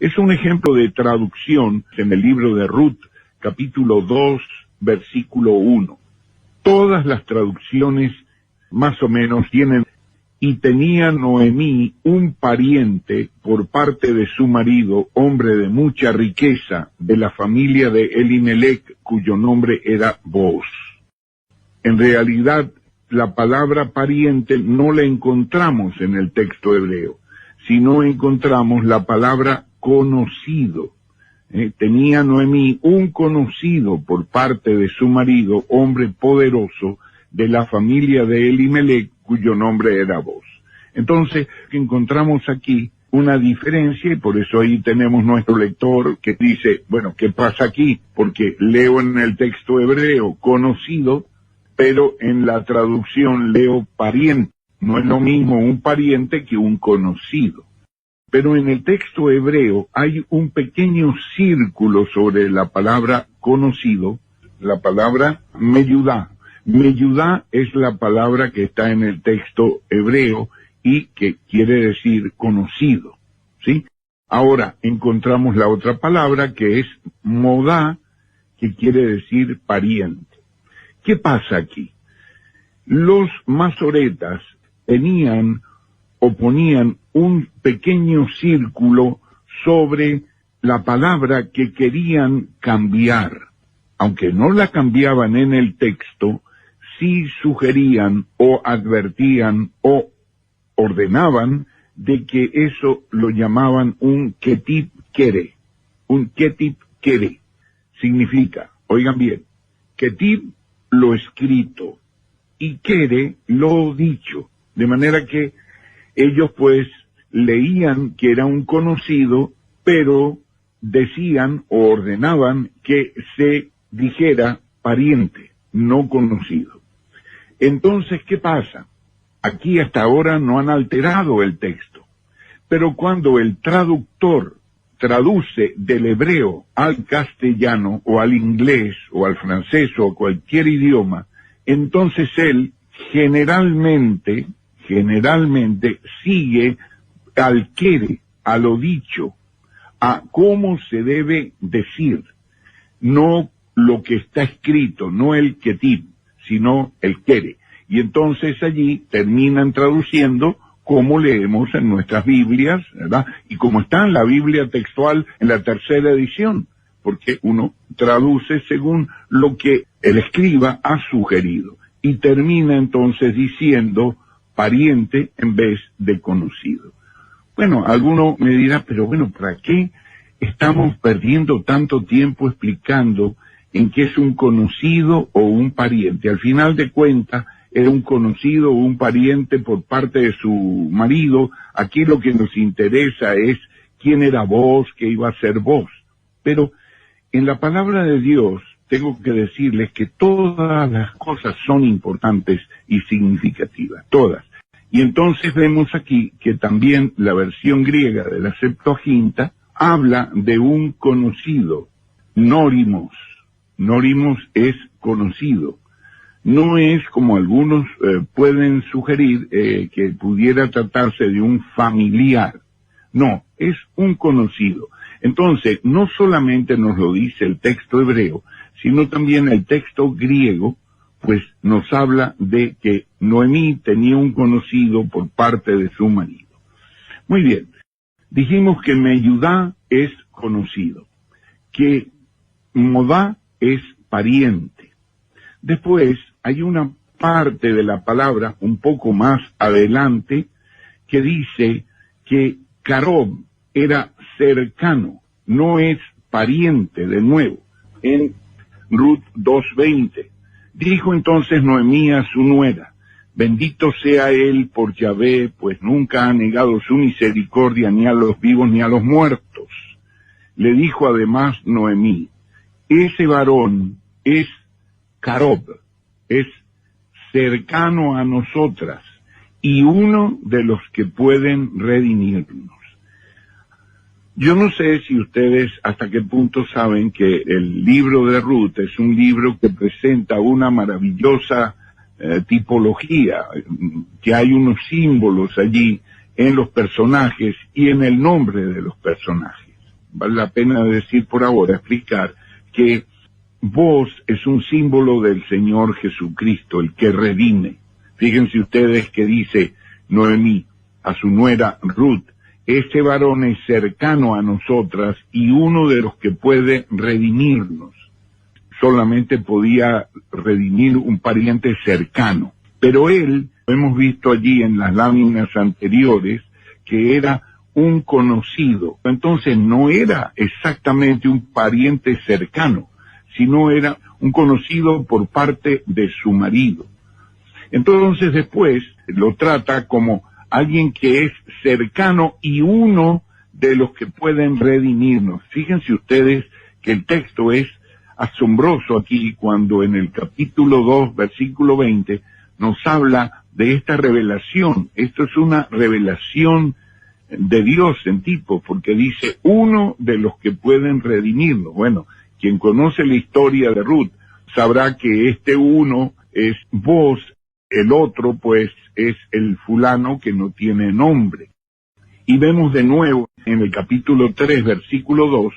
Es un ejemplo de traducción en el libro de Ruth, capítulo 2, versículo 1. Todas las traducciones más o menos tienen: y tenía Noemí un pariente por parte de su marido, hombre de mucha riqueza, de la familia de Elimelech, cuyo nombre era Booz. En realidad, la palabra pariente no la encontramos en el texto hebreo, sino encontramos la palabra conocido. Tenía Noemí un conocido por parte de su marido, hombre poderoso, de la familia de Elimelech, cuyo nombre era Booz. Entonces, encontramos aquí una diferencia, y por eso ahí tenemos nuestro lector que dice, bueno, ¿qué pasa aquí? Porque leo en el texto hebreo conocido, pero en la traducción leo pariente. No es lo mismo un pariente que un conocido. Pero en el texto hebreo hay un pequeño círculo sobre la palabra conocido, la palabra meyudá. Meyudá es la palabra que está en el texto hebreo y que quiere decir conocido, ¿sí? Ahora encontramos la otra palabra que es modá, que quiere decir pariente. ¿Qué pasa aquí? Los masoretas tenían o ponían un pequeño círculo sobre la palabra que querían cambiar. Aunque no la cambiaban en el texto, sí sugerían o advertían o ordenaban de que eso lo llamaban un ketib kere. Un ketib kere significa, oigan bien, ketib lo escrito y kere lo dicho. De manera que ellos pues leían que era un conocido, pero decían o ordenaban que se dijera pariente, no conocido. Entonces, ¿qué pasa? Aquí hasta ahora no han alterado el texto, pero cuando el traductor traduce del hebreo al castellano o al inglés o al francés o cualquier idioma, entonces él generalmente sigue al quere, a lo dicho, a cómo se debe decir, no lo que está escrito, no el ketib, sino el quere. Y entonces allí terminan traduciendo como leemos en nuestras Biblias, ¿verdad? Y como está en la Biblia textual en la tercera edición, porque uno traduce según lo que el escriba ha sugerido. Y termina entonces diciendo pariente en vez de conocido. Bueno, alguno me dirá, pero bueno, ¿para qué estamos perdiendo tanto tiempo explicando en qué es un conocido o un pariente? Al final de cuentas, era un conocido o un pariente por parte de su marido. Aquí lo que nos interesa es quién era Booz, qué iba a ser Booz. Pero en la palabra de Dios tengo que decirles que todas las cosas son importantes y significativas, todas. Y entonces vemos aquí que también la versión griega de la Septuaginta habla de un conocido, norimos. Norimos es conocido. No es como algunos pueden sugerir que pudiera tratarse de un familiar. No, es un conocido. Entonces, no solamente nos lo dice el texto hebreo, sino también el texto griego, pues nos habla de que Noemí tenía un conocido por parte de su marido. Muy bien, dijimos que meyudá es conocido, que modá es pariente. Después hay una parte de la palabra un poco más adelante que dice que Carob era cercano, no es pariente de nuevo. En Ruth 2:20 dijo entonces Noemí a su nuera: bendito sea él por Yahvé, pues nunca ha negado su misericordia ni a los vivos ni a los muertos. Le dijo además Noemí: ese varón es Carob, es cercano a nosotras y uno de los que pueden redimirnos. Yo no sé si ustedes hasta qué punto saben que el libro de Ruth es un libro que presenta una maravillosa tipología, que hay unos símbolos allí en los personajes y en el nombre de los personajes. vale la pena decir por ahora, explicar que vos es un símbolo del Señor Jesucristo, el que redime. Fíjense ustedes que dice Noemí a su nuera Ruth: este varón es cercano a nosotras y uno de los que puede redimirnos. Solamente podía redimir un pariente cercano. Pero él, lo hemos visto allí en las láminas anteriores, que era un conocido. Entonces no era exactamente un pariente cercano, sino era un conocido por parte de su marido. Entonces después lo trata como alguien que es cercano y uno de los que pueden redimirnos. Fíjense ustedes que el texto es asombroso aquí cuando en el capítulo 2, versículo 20, nos habla de esta revelación. Esto es una revelación de Dios en tipo, porque dice uno de los que pueden redimirnos. Bueno, quien conoce la historia de Ruth sabrá que este uno es vos, el otro pues es el fulano que no tiene nombre. Y vemos de nuevo en el capítulo 3, versículo 2,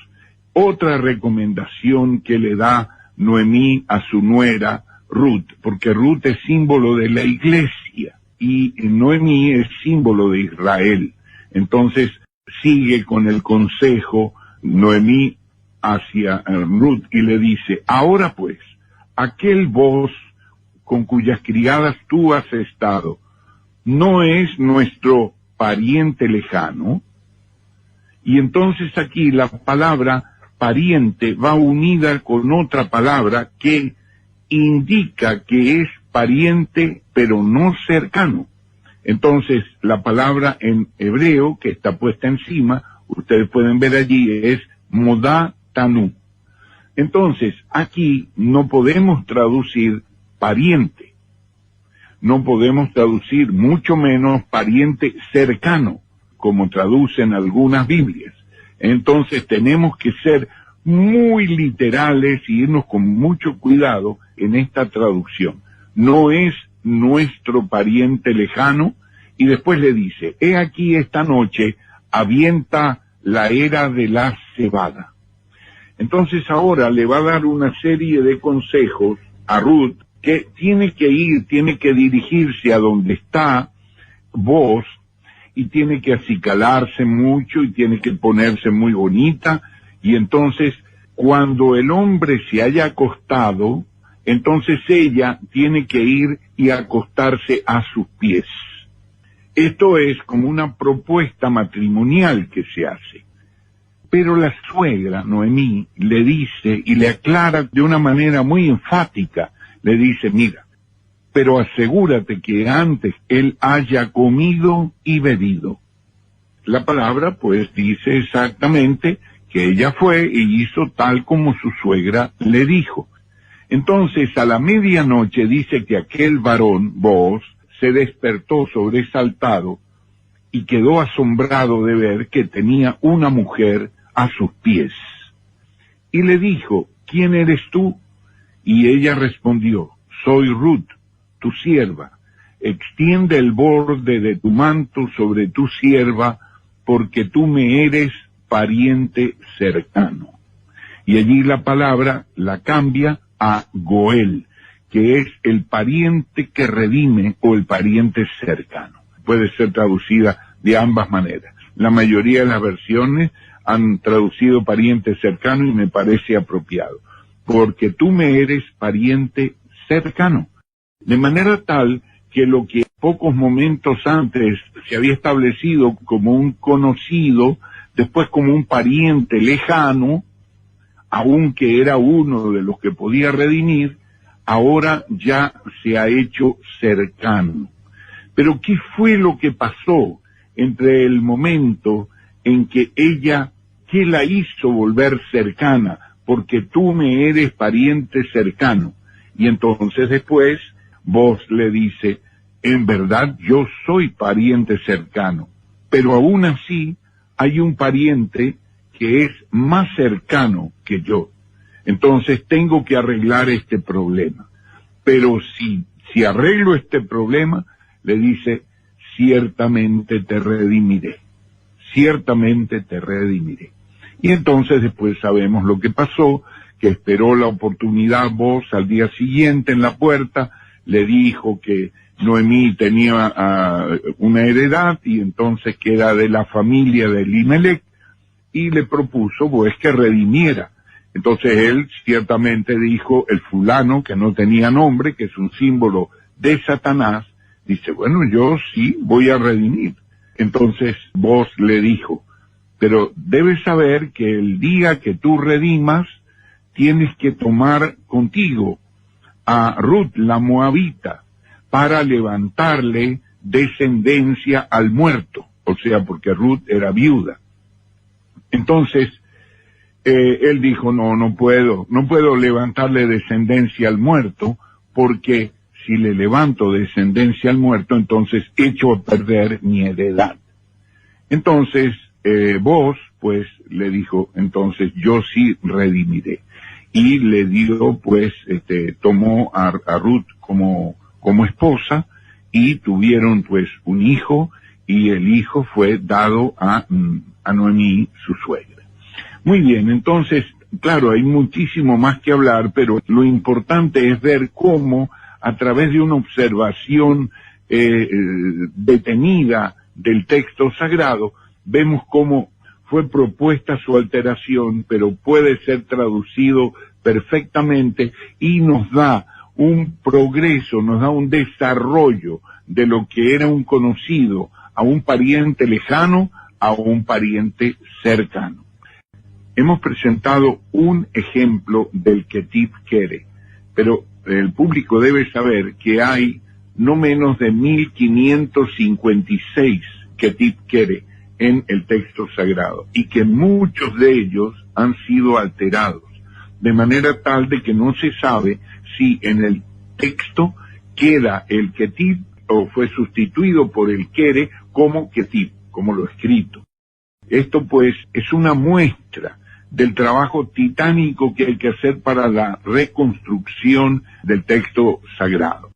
otra recomendación que le da Noemí a su nuera Ruth, porque Ruth es símbolo de la iglesia y Noemí es símbolo de Israel. Entonces sigue con el consejo Noemí hacia Ruth y le dice: ahora pues, aquel vos con cuyas criadas tú has estado, ¿no es nuestro pariente lejano? Y entonces aquí la palabra pariente va unida con otra palabra que indica que es pariente pero no cercano. Entonces la palabra en hebreo que está puesta encima, ustedes pueden ver allí, es modá tanú. Entonces aquí no podemos traducir pariente, no podemos traducir mucho menos pariente cercano, como traducen algunas Biblias. Entonces tenemos que ser muy literales y irnos con mucho cuidado en esta traducción. No es nuestro pariente lejano, y después le dice: he aquí esta noche avienta la era de la cebada. Entonces ahora le va a dar una serie de consejos a Ruth, que tiene que ir, tiene que dirigirse a donde está vos, y tiene que acicalarse mucho y tiene que ponerse muy bonita, y entonces cuando el hombre se haya acostado, entonces ella tiene que ir y acostarse a sus pies. Esto es como una propuesta matrimonial que se hace. Pero la suegra, Noemí, le dice y le aclara de una manera muy enfática, le dice: mira, pero asegúrate que antes él haya comido y bebido. La palabra pues dice exactamente que ella fue y hizo tal como su suegra le dijo. Entonces a la medianoche dice que aquel varón, vos, se despertó sobresaltado y quedó asombrado de ver que tenía una mujer a sus pies. Y le dijo: ¿quién eres tú? Y ella respondió: soy Ruth, tu sierva. Extiende el borde de tu manto sobre tu sierva, porque tú me eres pariente cercano. Y allí la palabra la cambia a Goel, que es el pariente que redime o el pariente cercano. Puede ser traducida de ambas maneras. La mayoría de las versiones han traducido pariente cercano y me parece apropiado, porque tú me eres pariente cercano. De manera tal que lo que pocos momentos antes se había establecido como un conocido, después como un pariente lejano, aunque era uno de los que podía redimir, ahora ya se ha hecho cercano. Pero ¿qué fue lo que pasó entre el momento en que ella, qué la hizo volver cercana? Porque tú me eres pariente cercano. Y entonces después vos le dice: en verdad yo soy pariente cercano, pero aún así hay un pariente que es más cercano que yo. Entonces tengo que arreglar este problema. Pero si arreglo este problema, le dice: ciertamente te redimiré. Ciertamente te redimiré. Y entonces después sabemos lo que pasó, que esperó la oportunidad Boz al día siguiente en la puerta, le dijo que Noemí tenía una heredad y entonces que era de la familia de Elimelech, y le propuso pues que redimiera. Entonces él ciertamente dijo, el fulano que no tenía nombre, que es un símbolo de Satanás, dice, bueno, yo sí voy a redimir. Entonces Boz le dijo, pero debes saber que el día que tú redimas, tienes que tomar contigo a Ruth la Moabita para levantarle descendencia al muerto, o sea, porque Ruth era viuda. Entonces, él dijo, no puedo levantarle descendencia al muerto, porque si le levanto descendencia al muerto, entonces echo a perder mi heredad. Entonces, Boz, pues, le dijo, entonces yo sí redimiré. Y le dio, pues, tomó a Ruth como esposa, y tuvieron, pues, un hijo, y el hijo fue dado a Noemí, su suegra. Muy bien, entonces, claro, hay muchísimo más que hablar, pero lo importante es ver cómo, a través de una observación detenida del texto sagrado, vemos cómo fue propuesta su alteración, pero puede ser traducido perfectamente y nos da un progreso, nos da un desarrollo de lo que era un conocido a un pariente lejano a un pariente cercano. Hemos presentado un ejemplo del Ketiv Kere, pero el público debe saber que hay no menos de 1556 Ketiv Kere en el texto sagrado, y que muchos de ellos han sido alterados, de manera tal de que no se sabe si en el texto queda el Ketiv o fue sustituido por el Kere como Ketiv, como lo escrito. Esto pues es una muestra del trabajo titánico que hay que hacer para la reconstrucción del texto sagrado.